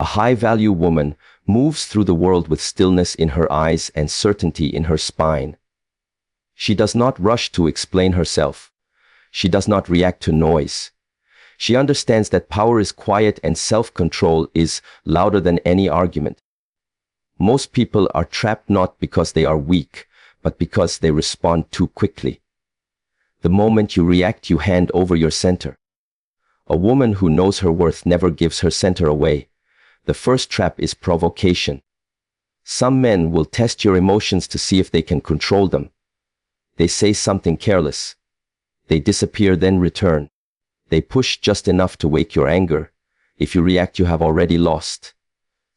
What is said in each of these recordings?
A high-value woman moves through the world with stillness in her eyes and certainty in her spine. She does not rush to explain herself. She does not react to noise. She understands that power is quiet and self-control is louder than any argument. Most people are trapped not because they are weak, but because they respond too quickly. The moment you react, you hand over your center. A woman who knows her worth never gives her center away. The first trap is provocation. Some men will test your emotions to see if they can control them. They say something careless. They disappear, then return. They push just enough to wake your anger. If you react, you have already lost.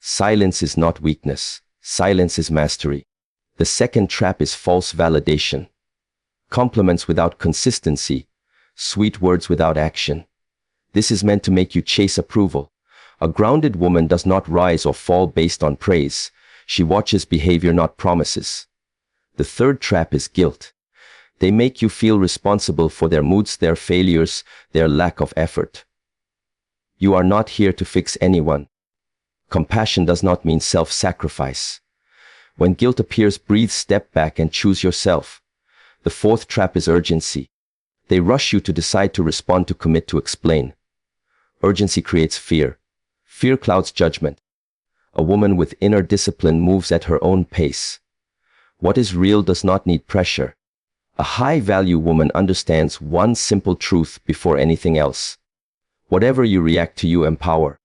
Silence is not weakness. Silence is mastery. The second trap is false validation. Compliments without consistency. Sweet words without action. This is meant to make you chase approval. A grounded woman does not rise or fall based on praise. She watches behavior, not promises. The third trap is guilt. They make you feel responsible for their moods, their failures, their lack of effort. You are not here to fix anyone. Compassion does not mean self-sacrifice. When guilt appears, breathe, step back, and choose yourself. The fourth trap is urgency. They rush you to decide, to respond, to commit, to explain. Urgency creates fear. Fear clouds judgment. A woman with inner discipline moves at her own pace. What is real does not need pressure. A high-value woman understands one simple truth before anything else. Whatever you react to, you empower.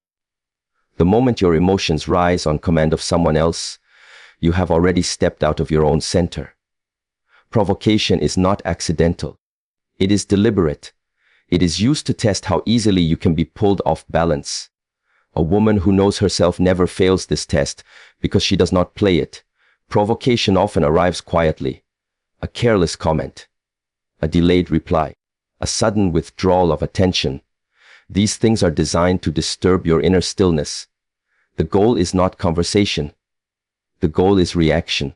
The moment your emotions rise on command of someone else, you have already stepped out of your own center. Provocation is not accidental. It is deliberate. It is used to test how easily you can be pulled off balance. A woman who knows herself never fails this test because she does not play it. Provocation often arrives quietly. A careless comment, a delayed reply, a sudden withdrawal of attention. These things are designed to disturb your inner stillness. The goal is not conversation. The goal is reaction.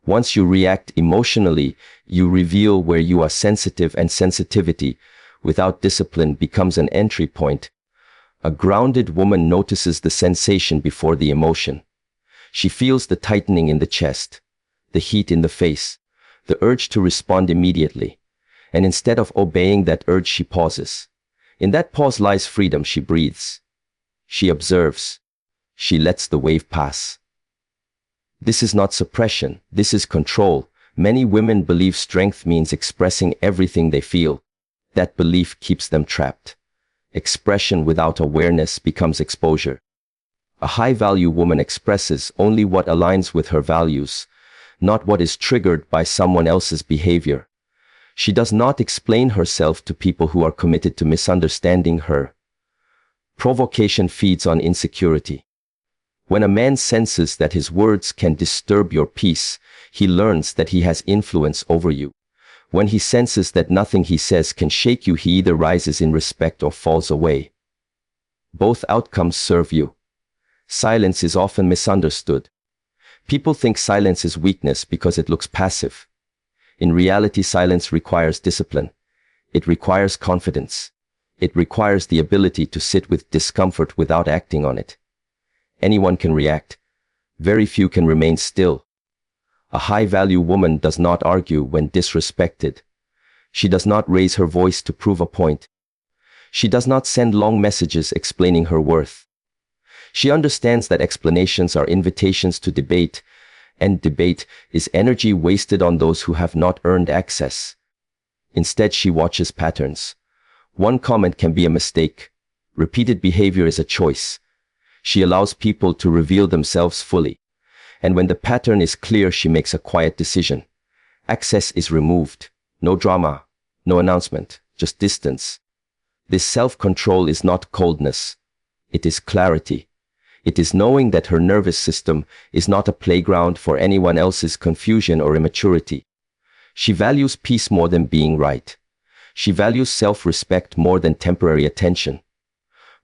Once you react emotionally, you reveal where you are sensitive, and sensitivity, without discipline, becomes an entry point. A grounded woman notices the sensation before the emotion. She feels the tightening in the chest, the heat in the face, the urge to respond immediately. And instead of obeying that urge, she pauses. In that pause lies freedom. She breathes. She observes. She lets the wave pass. This is not suppression. This is control. Many women believe strength means expressing everything they feel. That belief keeps them trapped. Expression without awareness becomes exposure. A high-value woman expresses only what aligns with her values, not what is triggered by someone else's behavior. She does not explain herself to people who are committed to misunderstanding her. Provocation feeds on insecurity. When a man senses that his words can disturb your peace, he learns that he has influence over you. When he senses that nothing he says can shake you, he either rises in respect or falls away. Both outcomes serve you. Silence is often misunderstood. People think silence is weakness because it looks passive. In reality, silence requires discipline. It requires confidence. It requires the ability to sit with discomfort without acting on it. Anyone can react. Very few can remain still. A high-value woman does not argue when disrespected. She does not raise her voice to prove a point. She does not send long messages explaining her worth. She understands that explanations are invitations to debate, and debate is energy wasted on those who have not earned access. Instead, she watches patterns. One comment can be a mistake. Repeated behavior is a choice. She allows people to reveal themselves fully. And when the pattern is clear, she makes a quiet decision. Access is removed. No drama, no announcement, just distance. This self-control is not coldness. It is clarity. It is knowing that her nervous system is not a playground for anyone else's confusion or immaturity. She values peace more than being right. She values self-respect more than temporary attention.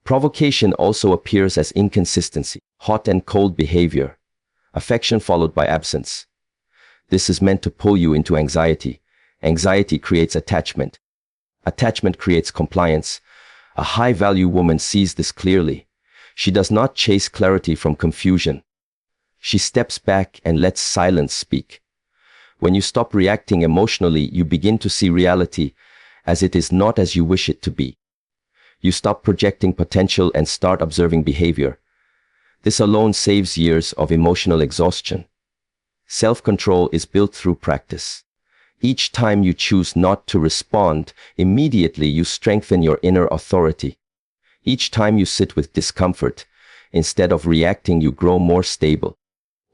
Provocation also appears as inconsistency, hot and cold behavior, affection followed by absence. This is meant to pull you into anxiety. Anxiety creates attachment. Attachment creates compliance. A high-value woman sees this clearly. She does not chase clarity from confusion. She steps back and lets silence speak. When you stop reacting emotionally, you begin to see reality as it is, not as you wish it to be. You stop projecting potential and start observing behavior. This alone saves years of emotional exhaustion. Self-control is built through practice. Each time you choose not to respond immediately, you strengthen your inner authority. Each time you sit with discomfort, instead of reacting, you grow more stable.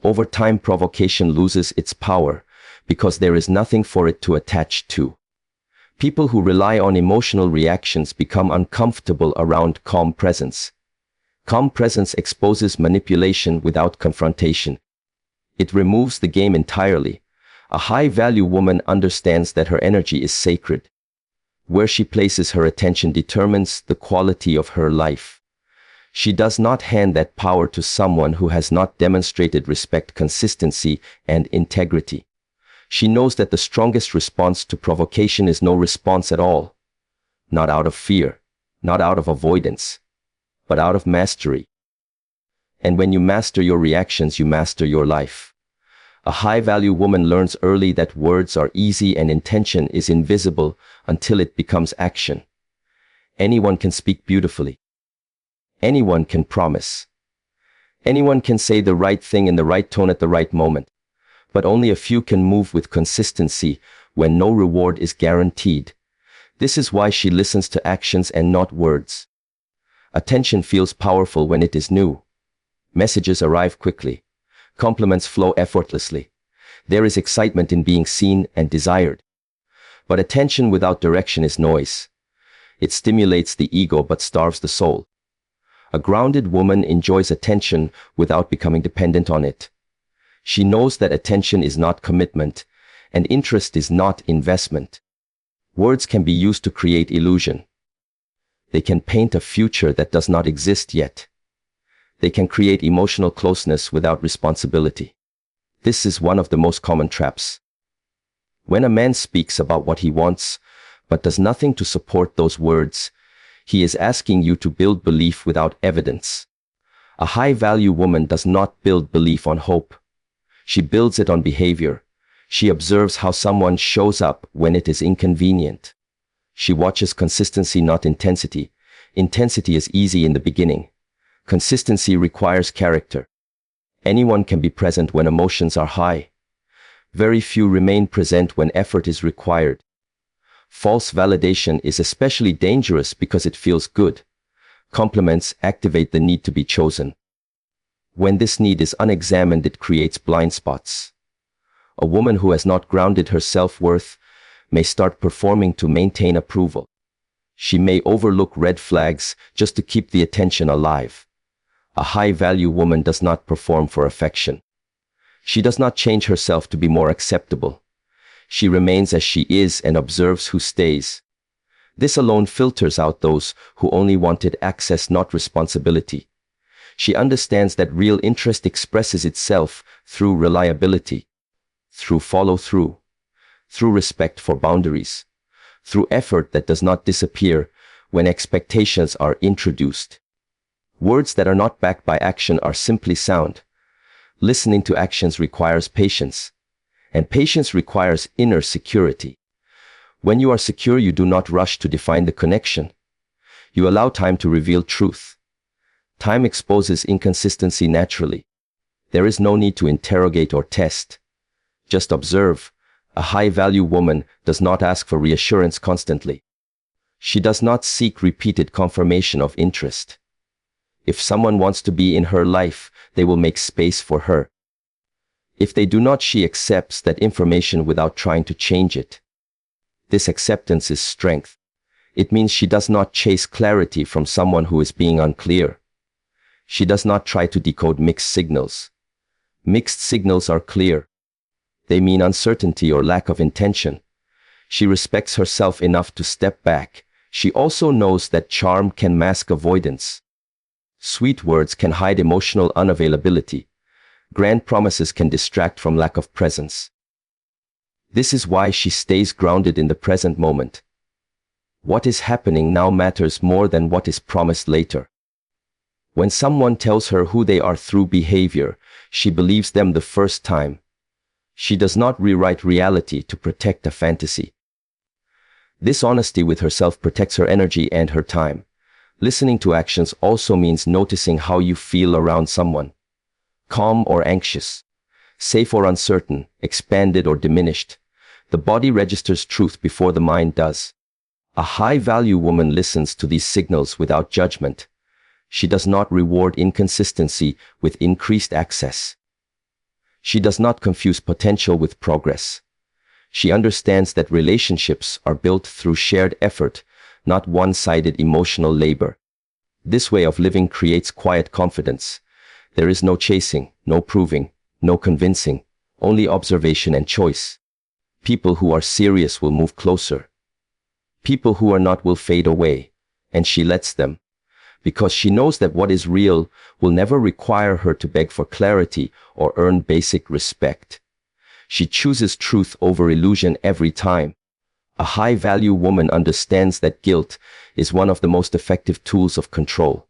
Over time, provocation loses its power because there is nothing for it to attach to. People who rely on emotional reactions become uncomfortable around calm presence. Calm presence exposes manipulation without confrontation. It removes the game entirely. A high-value woman understands that her energy is sacred. Where she places her attention determines the quality of her life. She does not hand that power to someone who has not demonstrated respect, consistency, and integrity. She knows that the strongest response to provocation is no response at all. Not out of fear, not out of avoidance, but out of mastery. And when you master your reactions, you master your life. A high-value woman learns early that words are easy and intention is invisible until it becomes action. Anyone can speak beautifully. Anyone can promise. Anyone can say the right thing in the right tone at the right moment. But only a few can move with consistency when no reward is guaranteed. This is why she listens to actions and not words. Attention feels powerful when it is new. Messages arrive quickly. Compliments flow effortlessly. There is excitement in being seen and desired. But attention without direction is noise. It stimulates the ego but starves the soul. A grounded woman enjoys attention without becoming dependent on it. She knows that attention is not commitment, and interest is not investment. Words can be used to create illusion. They can paint a future that does not exist yet. They can create emotional closeness without responsibility. This is one of the most common traps. When a man speaks about what he wants, but does nothing to support those words, he is asking you to build belief without evidence. A high-value woman does not build belief on hope. She builds it on behavior. She observes how someone shows up when it is inconvenient. She watches consistency, not intensity. Intensity is easy in the beginning. Consistency requires character. Anyone can be present when emotions are high. Very few remain present when effort is required. False validation is especially dangerous because it feels good. Compliments activate the need to be chosen. When this need is unexamined, it creates blind spots. A woman who has not grounded her self-worth may start performing to maintain approval. She may overlook red flags just to keep the attention alive. A high-value woman does not perform for affection. She does not change herself to be more acceptable. She remains as she is and observes who stays. This alone filters out those who only wanted access, not responsibility. She understands that real interest expresses itself through reliability, through follow-through, through respect for boundaries, through effort that does not disappear when expectations are introduced. Words that are not backed by action are simply sound. Listening to actions requires patience, and patience requires inner security. When you are secure, you do not rush to define the connection. You allow time to reveal truth. Time exposes inconsistency naturally. There is no need to interrogate or test. Just observe. A high-value woman does not ask for reassurance constantly. She does not seek repeated confirmation of interest. If someone wants to be in her life, they will make space for her. If they do not, she accepts that information without trying to change it. This acceptance is strength. It means she does not chase clarity from someone who is being unclear. She does not try to decode mixed signals. Mixed signals are clear. They mean uncertainty or lack of intention. She respects herself enough to step back. She also knows that charm can mask avoidance. Sweet words can hide emotional unavailability. Grand promises can distract from lack of presence. This is why she stays grounded in the present moment. What is happening now matters more than what is promised later. When someone tells her who they are through behavior, she believes them the first time. She does not rewrite reality to protect a fantasy. This honesty with herself protects her energy and her time. Listening to actions also means noticing how you feel around someone. Calm or anxious, safe or uncertain, expanded or diminished. The body registers truth before the mind does. A high-value woman listens to these signals without judgment. She does not reward inconsistency with increased access. She does not confuse potential with progress. She understands that relationships are built through shared effort, not one-sided emotional labor. This way of living creates quiet confidence. There is no chasing, no proving, no convincing, only observation and choice. People who are serious will move closer. People who are not will fade away, and she lets them, because she knows that what is real will never require her to beg for clarity or earn basic respect. She chooses truth over illusion every time. A high-value woman understands that guilt is one of the most effective tools of control.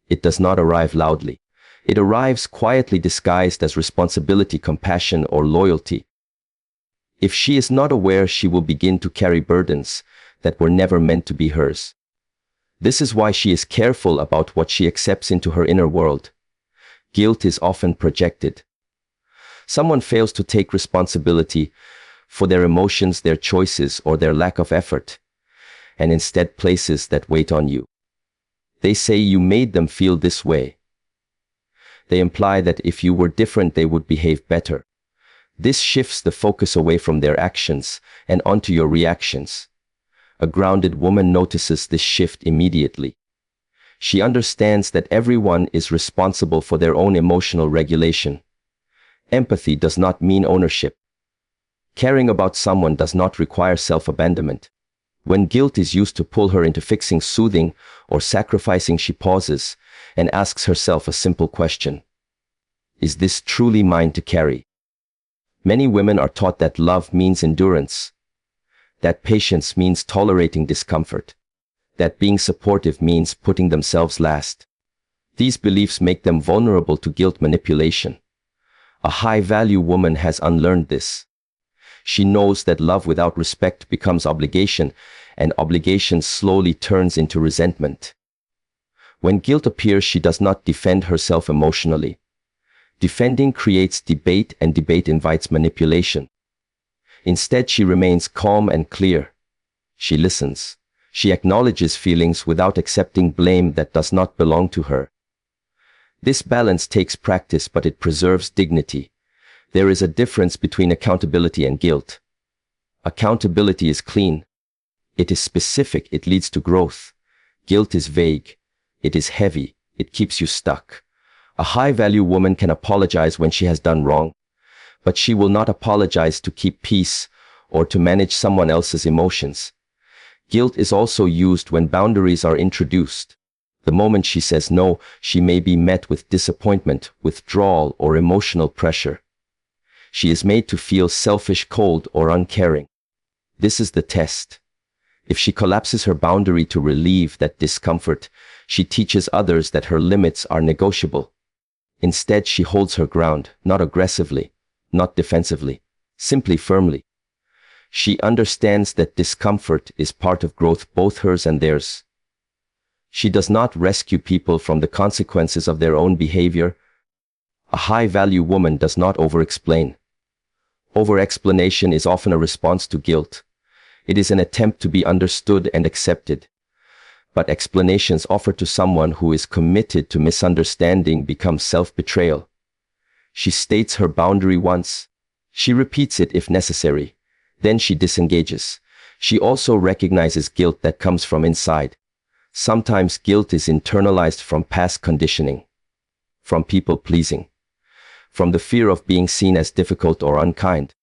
It does not arrive loudly. It arrives quietly, disguised as responsibility, compassion, or loyalty. If she is not aware, she will begin to carry burdens that were never meant to be hers. This is why she is careful about what she accepts into her inner world. Guilt is often projected. Someone fails to take responsibility for their emotions, their choices, or their lack of effort, and instead places that weight on you. They say you made them feel this way. They imply that if you were different, they would behave better. This shifts the focus away from their actions and onto your reactions. A grounded woman notices this shift immediately. She understands that everyone is responsible for their own emotional regulation. Empathy does not mean ownership. Caring about someone does not require self-abandonment. When guilt is used to pull her into fixing, soothing, or sacrificing, she pauses and asks herself a simple question. Is this truly mine to carry? Many women are taught that love means endurance, that patience means tolerating discomfort, that being supportive means putting themselves last. These beliefs make them vulnerable to guilt manipulation. A high-value woman has unlearned this. She knows that love without respect becomes obligation, and obligation slowly turns into resentment. When guilt appears, she does not defend herself emotionally. Defending creates debate, and debate invites manipulation. Instead, she remains calm and clear. She listens. She acknowledges feelings without accepting blame that does not belong to her. This balance takes practice, but it preserves dignity. There is a difference between accountability and guilt. Accountability is clean. It is specific. It leads to growth. Guilt is vague. It is heavy. It keeps you stuck. A high-value woman can apologize when she has done wrong, but she will not apologize to keep peace or to manage someone else's emotions. Guilt is also used when boundaries are introduced. The moment she says no, she may be met with disappointment, withdrawal, or emotional pressure. She is made to feel selfish, cold, or uncaring. This is the test. If she collapses her boundary to relieve that discomfort, she teaches others that her limits are negotiable. Instead, she holds her ground, not aggressively, not defensively, simply firmly. She understands that discomfort is part of growth, both hers and theirs. She does not rescue people from the consequences of their own behavior. A high-value woman does not over-explain. Over-explanation is often a response to guilt. It is an attempt to be understood and accepted. But explanations offered to someone who is committed to misunderstanding become self-betrayal. She states her boundary once. She repeats it if necessary. Then she disengages. She also recognizes guilt that comes from inside. Sometimes guilt is internalized from past conditioning, from people-pleasing, from the fear of being seen as difficult or unkind.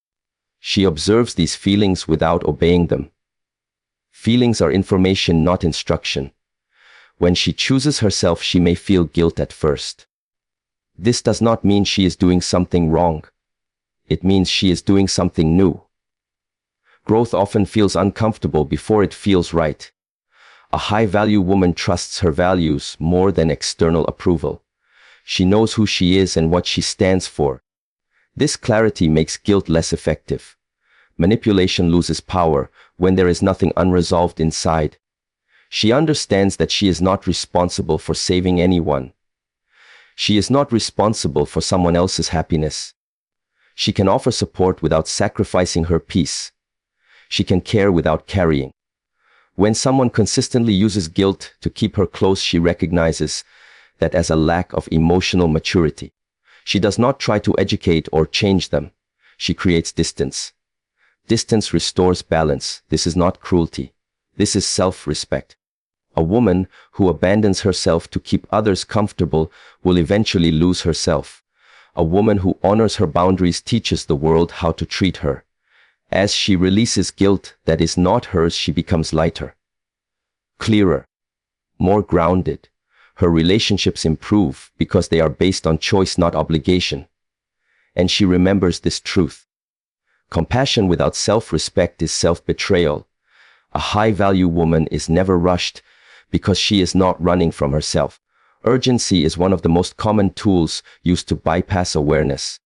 She observes these feelings without obeying them. Feelings are information, not instruction. When she chooses herself, she may feel guilt at first. This does not mean she is doing something wrong. It means she is doing something new. Growth often feels uncomfortable before it feels right. A high-value woman trusts her values more than external approval. She knows who she is and what she stands for. This clarity makes guilt less effective. Manipulation loses power when there is nothing unresolved inside. She understands that she is not responsible for saving anyone. She is not responsible for someone else's happiness. She can offer support without sacrificing her peace. She can care without carrying. When someone consistently uses guilt to keep her close, she recognizes that as a lack of emotional maturity. She does not try to educate or change them. She creates distance. Distance restores balance. This is not cruelty. This is self-respect. A woman who abandons herself to keep others comfortable will eventually lose herself. A woman who honors her boundaries teaches the world how to treat her. As she releases guilt that is not hers, she becomes lighter, clearer, more grounded. Her relationships improve because they are based on choice, not obligation. And she remembers this truth. Compassion without self-respect is self-betrayal. A high-value woman is never rushed because she is not running from herself. Urgency is one of the most common tools used to bypass awareness.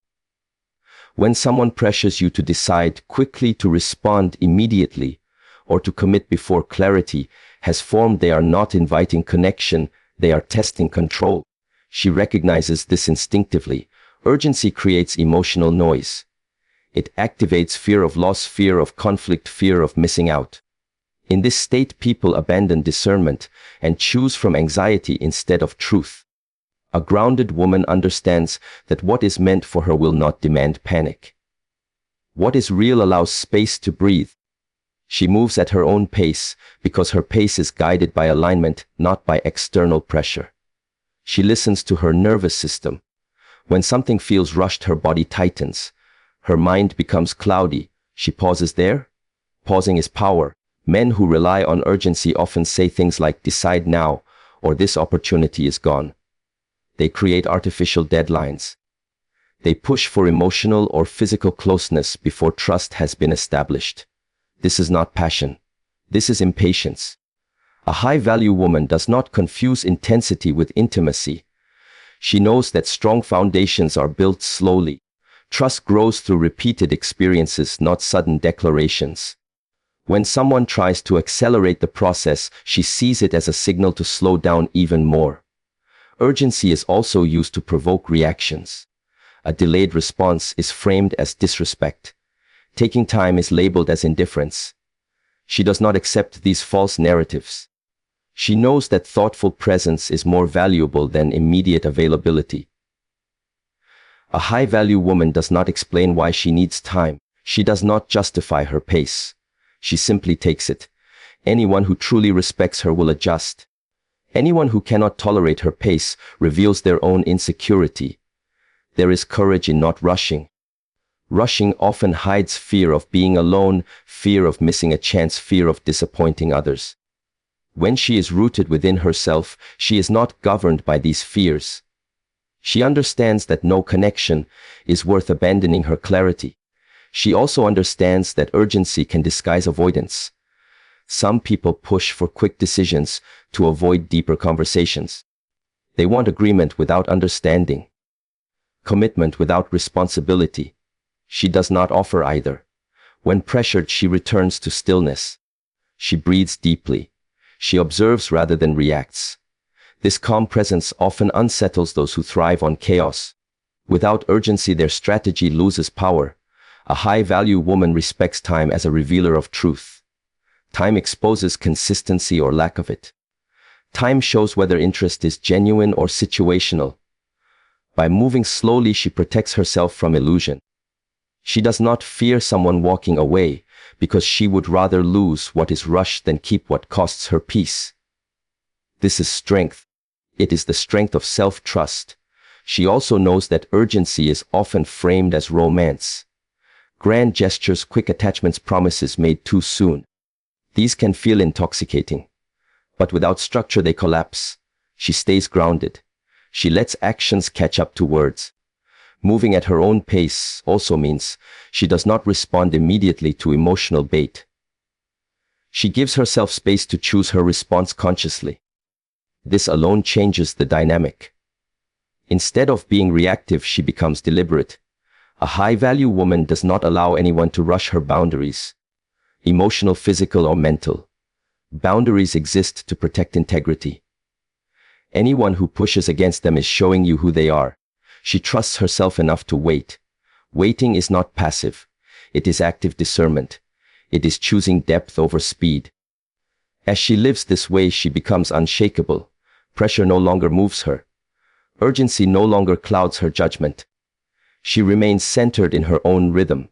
When someone pressures you to decide quickly, to respond immediately, or to commit before clarity has formed, they are not inviting connection, they are testing control. She recognizes this instinctively. Urgency creates emotional noise. It activates fear of loss, fear of conflict, fear of missing out. In this state, people abandon discernment and choose from anxiety instead of truth. A grounded woman understands that what is meant for her will not demand panic. What is real allows space to breathe. She moves at her own pace because her pace is guided by alignment, not by external pressure. She listens to her nervous system. When something feels rushed, her body tightens. Her mind becomes cloudy. She pauses there. Pausing is power. Men who rely on urgency often say things like, "Decide now," or "This opportunity is gone." They create artificial deadlines. They push for emotional or physical closeness before trust has been established. This is not passion. This is impatience. A high-value woman does not confuse intensity with intimacy. She knows that strong foundations are built slowly. Trust grows through repeated experiences, not sudden declarations. When someone tries to accelerate the process, she sees it as a signal to slow down even more. Urgency is also used to provoke reactions. A delayed response is framed as disrespect. Taking time is labeled as indifference. She does not accept these false narratives. She knows that thoughtful presence is more valuable than immediate availability. A high-value woman does not explain why she needs time. She does not justify her pace. She simply takes it. Anyone who truly respects her will adjust. Anyone who cannot tolerate her pace reveals their own insecurity. There is courage in not rushing. Rushing often hides fear of being alone, fear of missing a chance, fear of disappointing others. When she is rooted within herself, she is not governed by these fears. She understands that no connection is worth abandoning her clarity. She also understands that urgency can disguise avoidance. Some people push for quick decisions to avoid deeper conversations. They want agreement without understanding, commitment without responsibility. She does not offer either. When pressured, she returns to stillness. She breathes deeply. She observes rather than reacts. This calm presence often unsettles those who thrive on chaos. Without urgency, their strategy loses power. A high-value woman respects time as a revealer of truth. Time exposes consistency or lack of it. Time shows whether interest is genuine or situational. By moving slowly, she protects herself from illusion. She does not fear someone walking away because she would rather lose what is rushed than keep what costs her peace. This is strength. It is the strength of self-trust. She also knows that urgency is often framed as romance. Grand gestures, quick attachments, promises made too soon. These can feel intoxicating. But without structure, they collapse. She stays grounded. She lets actions catch up to words. Moving at her own pace also means she does not respond immediately to emotional bait. She gives herself space to choose her response consciously. This alone changes the dynamic. Instead of being reactive, she becomes deliberate. A high-value woman does not allow anyone to rush her boundaries, emotional, physical, or mental. Boundaries exist to protect integrity. Anyone who pushes against them is showing you who they are. She trusts herself enough to wait. Waiting is not passive. It is active discernment. It is choosing depth over speed. As she lives this way, she becomes unshakable. Pressure no longer moves her. Urgency no longer clouds her judgment. She remains centered in her own rhythm.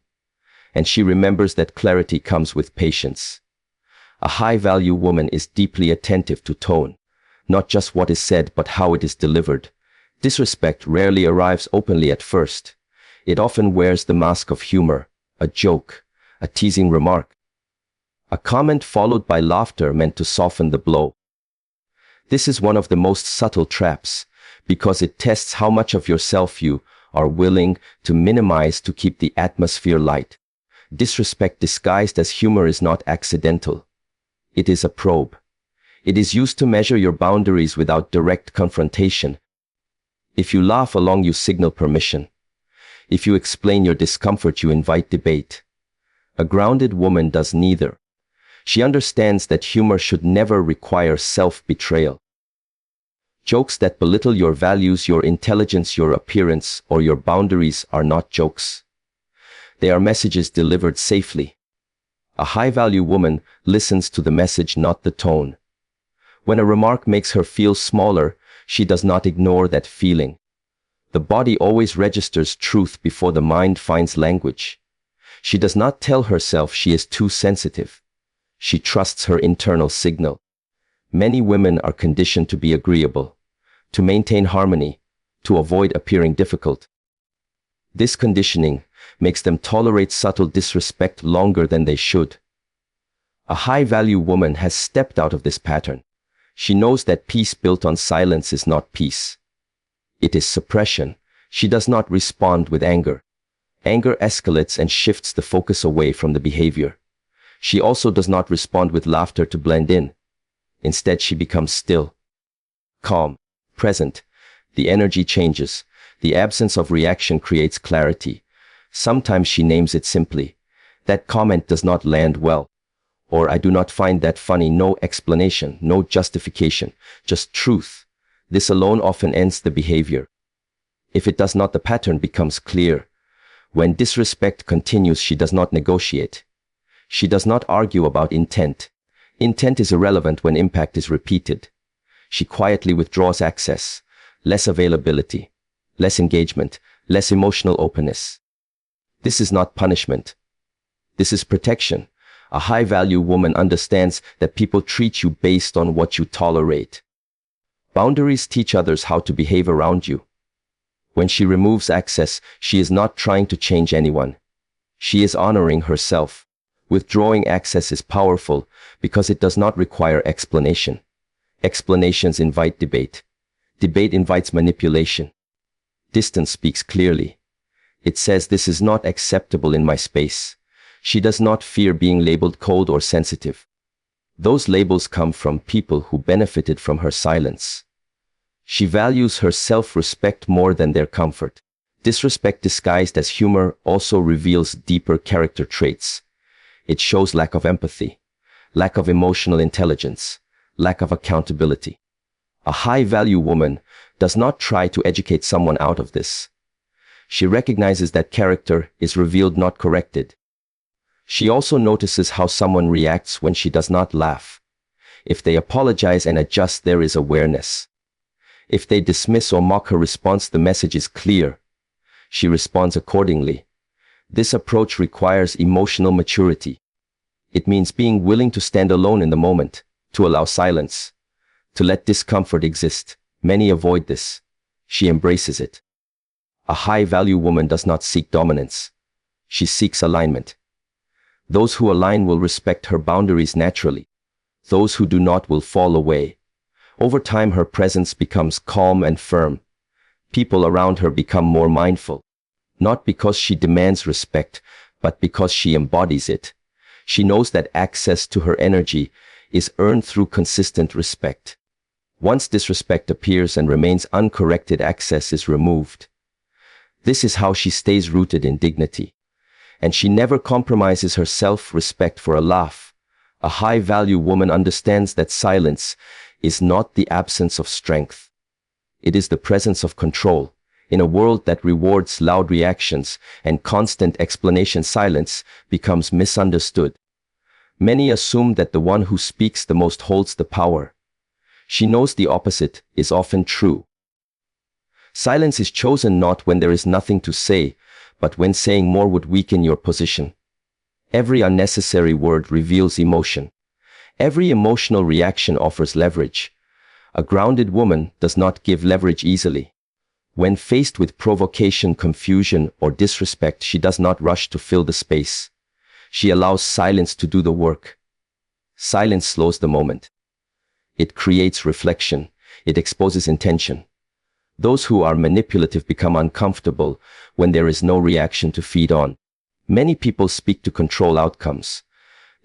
And she remembers that clarity comes with patience. A high-value woman is deeply attentive to tone. Not just what is said, but how it is delivered. Disrespect rarely arrives openly at first. It often wears the mask of humor, a joke, a teasing remark, a comment followed by laughter meant to soften the blow. This is one of the most subtle traps, because it tests how much of yourself you are willing to minimize to keep the atmosphere light. Disrespect disguised as humor is not accidental. It is a probe. It is used to measure your boundaries without direct confrontation. If you laugh along, you signal permission. If you explain your discomfort, you invite debate. A grounded woman does neither. She understands that humor should never require self-betrayal. Jokes that belittle your values, your intelligence, your appearance, or your boundaries are not jokes. They are messages delivered safely. A high-value woman listens to the message, not the tone. When a remark makes her feel smaller, she does not ignore that feeling. The body always registers truth before the mind finds language. She does not tell herself she is too sensitive. She trusts her internal signal. Many women are conditioned to be agreeable, to maintain harmony, to avoid appearing difficult. This conditioning makes them tolerate subtle disrespect longer than they should. A high-value woman has stepped out of this pattern. She knows that peace built on silence is not peace. It is suppression. She does not respond with anger. Anger escalates and shifts the focus away from the behavior. She also does not respond with laughter to blend in. Instead, she becomes still, calm, present. The energy changes. The absence of reaction creates clarity. Sometimes she names it simply. That comment does not land well. Or I do not find that funny. No explanation, no justification, just truth. This alone often ends the behavior. If it does not, the pattern becomes clear. When disrespect continues, she does not negotiate. She does not argue about intent. Intent is irrelevant when impact is repeated. She quietly withdraws access, less availability, less engagement, less emotional openness. This is not punishment. This is protection. A high-value woman understands that people treat you based on what you tolerate. Boundaries teach others how to behave around you. When she removes access, she is not trying to change anyone. She is honoring herself. Withdrawing access is powerful because it does not require explanation. Explanations invite debate. Debate invites manipulation. Distance speaks clearly. It says, this is not acceptable in my space. She does not fear being labeled cold or sensitive. Those labels come from people who benefited from her silence. She values her self-respect more than their comfort. Disrespect disguised as humor also reveals deeper character traits. It shows lack of empathy, lack of emotional intelligence, lack of accountability. A high-value woman does not try to educate someone out of this. She recognizes that character is revealed, not corrected. She also notices how someone reacts when she does not laugh. If they apologize and adjust, there is awareness. If they dismiss or mock, her response, the message is clear. She responds accordingly. This approach requires emotional maturity. It means being willing to stand alone in the moment, to allow silence, to let discomfort exist. Many avoid this. She embraces it. A high-value woman does not seek dominance. She seeks alignment. Those who align will respect her boundaries naturally. Those who do not will fall away. Over time, her presence becomes calm and firm. People around her become more mindful. Not because she demands respect, but because she embodies it. She knows that access to her energy is earned through consistent respect. Once disrespect appears and remains uncorrected, access is removed. This is how she stays rooted in dignity. And she never compromises her self-respect for a laugh. A high-value woman understands that silence is not the absence of strength. It is the presence of control. In a world that rewards loud reactions and constant explanation, silence becomes misunderstood. Many assume that the one who speaks the most holds the power. She knows the opposite is often true. Silence is chosen not when there is nothing to say, but when saying more would weaken your position. Every unnecessary word reveals emotion. Every emotional reaction offers leverage. A grounded woman does not give leverage easily. When faced with provocation, confusion, or disrespect, she does not rush to fill the space. She allows silence to do the work. Silence slows the moment. It creates reflection. It exposes intention. Those who are manipulative become uncomfortable when there is no reaction to feed on. Many people speak to control outcomes.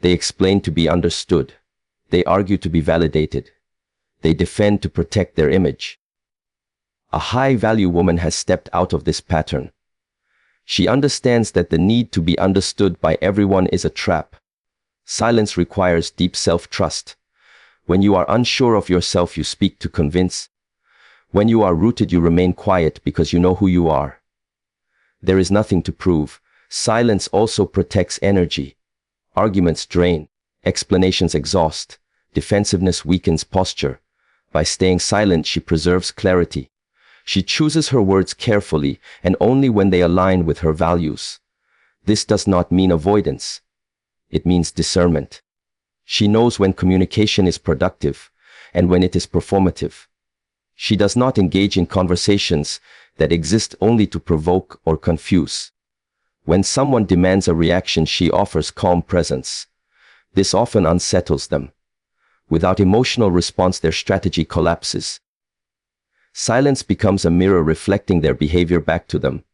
They explain to be understood. They argue to be validated. They defend to protect their image. A high-value woman has stepped out of this pattern. She understands that the need to be understood by everyone is a trap. Silence requires deep self-trust. When you are unsure of yourself, you speak to convince. When you are rooted, you remain quiet because you know who you are. There is nothing to prove. Silence also protects energy. Arguments drain. Explanations exhaust. Defensiveness weakens posture. By staying silent, she preserves clarity. She chooses her words carefully and only when they align with her values. This does not mean avoidance. It means discernment. She knows when communication is productive and when it is performative. She does not engage in conversations that exist only to provoke or confuse. When someone demands a reaction, she offers calm presence. This often unsettles them. Without emotional response, their strategy collapses. Silence becomes a mirror reflecting their behavior back to them.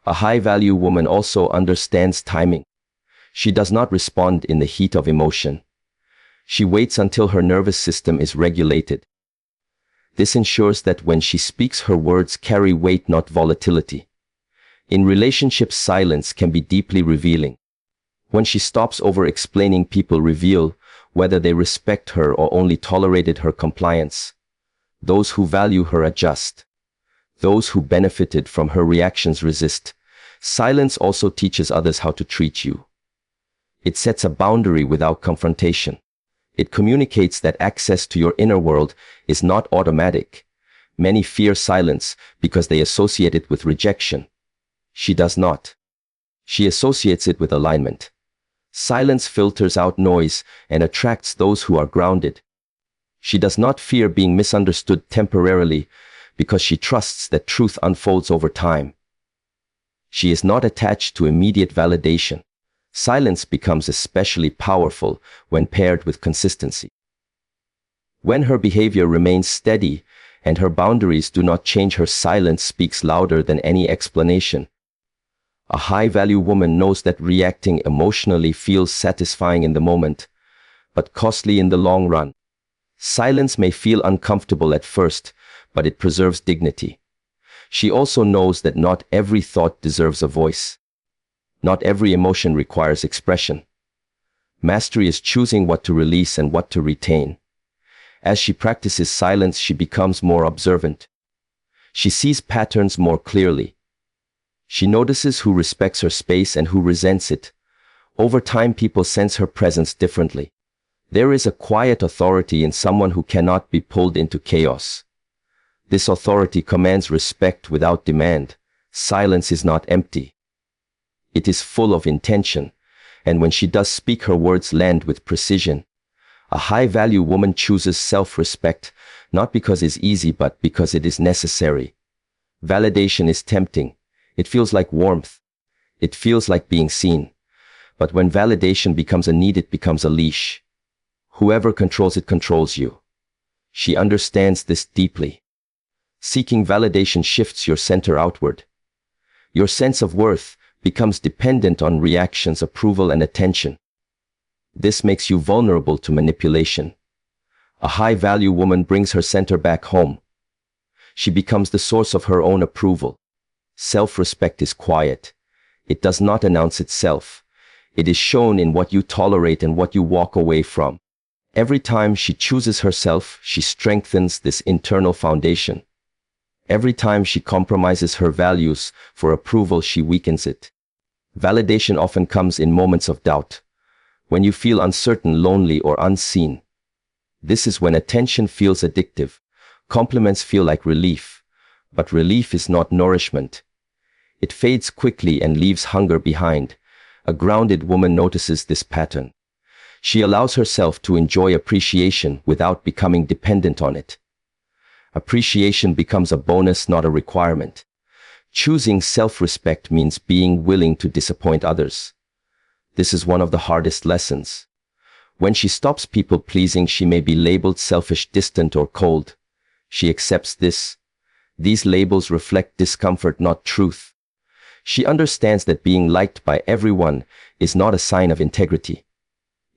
A high-value woman also understands timing. She does not respond in the heat of emotion. She waits until her nervous system is regulated. This ensures that when she speaks, her words carry weight, not volatility. In relationships, silence can be deeply revealing. When she stops over-explaining, people reveal whether they respect her or only tolerated her compliance. Those who value her adjust. Those who benefited from her reactions resist. Silence also teaches others how to treat you. It sets a boundary without confrontation. It communicates that access to your inner world is not automatic. Many fear silence because they associate it with rejection. She does not. She associates it with alignment. Silence filters out noise and attracts those who are grounded. She does not fear being misunderstood temporarily because she trusts that truth unfolds over time. She is not attached to immediate validation. Silence becomes especially powerful when paired with consistency. When her behavior remains steady and her boundaries do not change, her silence speaks louder than any explanation. A high-value woman knows that reacting emotionally feels satisfying in the moment, but costly in the long run. Silence may feel uncomfortable at first, but it preserves dignity. She also knows that not every thought deserves a voice. Not every emotion requires expression. Mastery is choosing what to release and what to retain. As she practices silence, she becomes more observant. She sees patterns more clearly. She notices who respects her space and who resents it. Over time, people sense her presence differently. There is a quiet authority in someone who cannot be pulled into chaos. This authority commands respect without demand. Silence is not empty. It is full of intention, and when she does speak, her words land with precision. A high-value woman chooses self-respect, not because it's easy, but because it is necessary. Validation is tempting. It feels like warmth. It feels like being seen. But when validation becomes a need, it becomes a leash. Whoever controls it controls you. She understands this deeply. Seeking validation shifts your center outward. Your sense of worth becomes dependent on reactions, approval, and attention. This makes you vulnerable to manipulation. A high-value woman brings her center back home. She becomes the source of her own approval. Self-respect is quiet. It does not announce itself. It is shown in what you tolerate and what you walk away from. Every time she chooses herself, she strengthens this internal foundation. Every time she compromises her values for approval, she weakens it. Validation often comes in moments of doubt, when you feel uncertain, lonely, or unseen. This is when attention feels addictive. Compliments feel like relief, but relief is not nourishment. It fades quickly and leaves hunger behind. A grounded woman notices this pattern. She allows herself to enjoy appreciation without becoming dependent on it. Appreciation becomes a bonus, not a requirement. Choosing self-respect means being willing to disappoint others. This is one of the hardest lessons. When she stops people-pleasing, she may be labeled selfish, distant, or cold. She accepts this. These labels reflect discomfort, not truth. She understands that being liked by everyone is not a sign of integrity.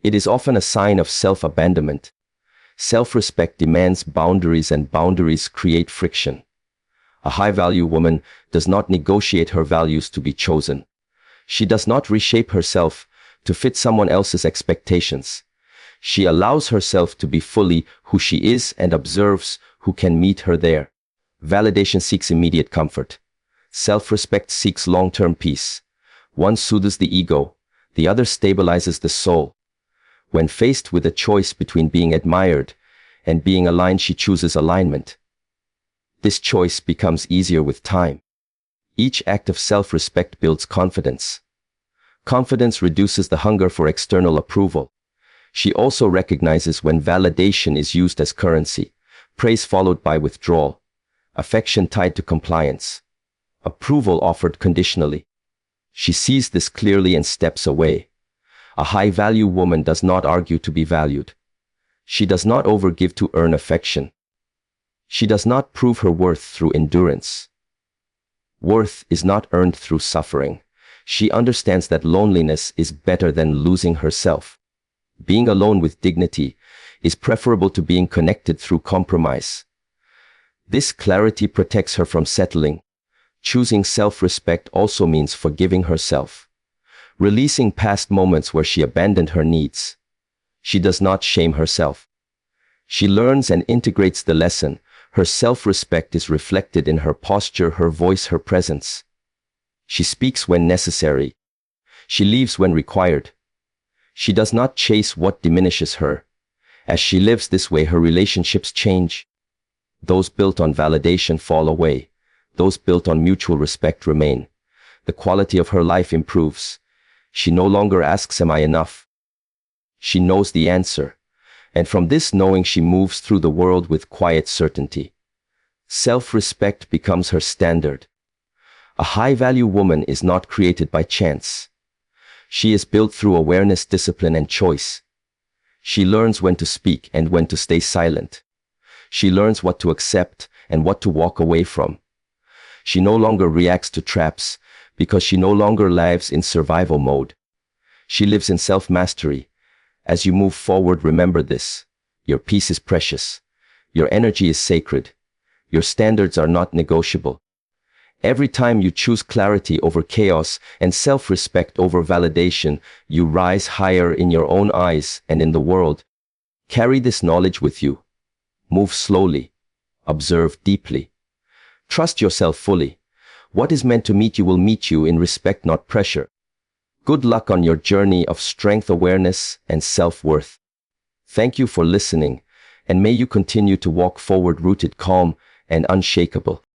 It is often a sign of self-abandonment. Self-respect demands boundaries, and boundaries create friction. A high-value woman does not negotiate her values to be chosen. She does not reshape herself to fit someone else's expectations. She allows herself to be fully who she is and observes who can meet her there. Validation seeks immediate comfort. Self-respect seeks long-term peace. One soothes the ego, the other stabilizes the soul. When faced with a choice between being admired and being aligned, she chooses alignment. This choice becomes easier with time. Each act of self-respect builds confidence. Confidence reduces the hunger for external approval. She also recognizes when validation is used as currency, praise followed by withdrawal, affection tied to compliance, approval offered conditionally. She sees this clearly and steps away. A high-value woman does not argue to be valued. She does not overgive to earn affection. She does not prove her worth through endurance. Worth is not earned through suffering. She understands that loneliness is better than losing herself. Being alone with dignity is preferable to being connected through compromise. This clarity protects her from settling. Choosing self-respect also means forgiving herself, releasing past moments where she abandoned her needs. She does not shame herself. She learns and integrates the lesson. Her self-respect is reflected in her posture, her voice, her presence. She speaks when necessary. She leaves when required. She does not chase what diminishes her. As she lives this way, her relationships change. Those built on validation fall away. Those built on mutual respect remain. The quality of her life improves. She no longer asks, "Am I enough?" She knows the answer. And from this knowing, she moves through the world with quiet certainty. Self-respect becomes her standard. A high-value woman is not created by chance. She is built through awareness, discipline, and choice. She learns when to speak and when to stay silent. She learns what to accept and what to walk away from. She no longer reacts to traps because she no longer lives in survival mode. She lives in self-mastery. As you move forward, remember this. Your peace is precious. Your energy is sacred. Your standards are not negotiable. Every time you choose clarity over chaos and self-respect over validation, you rise higher in your own eyes and in the world. Carry this knowledge with you. Move slowly. Observe deeply. Trust yourself fully. What is meant to meet you will meet you in respect, not pressure. Good luck on your journey of strength, awareness, and self-worth. Thank you for listening, and may you continue to walk forward rooted, calm, and unshakable.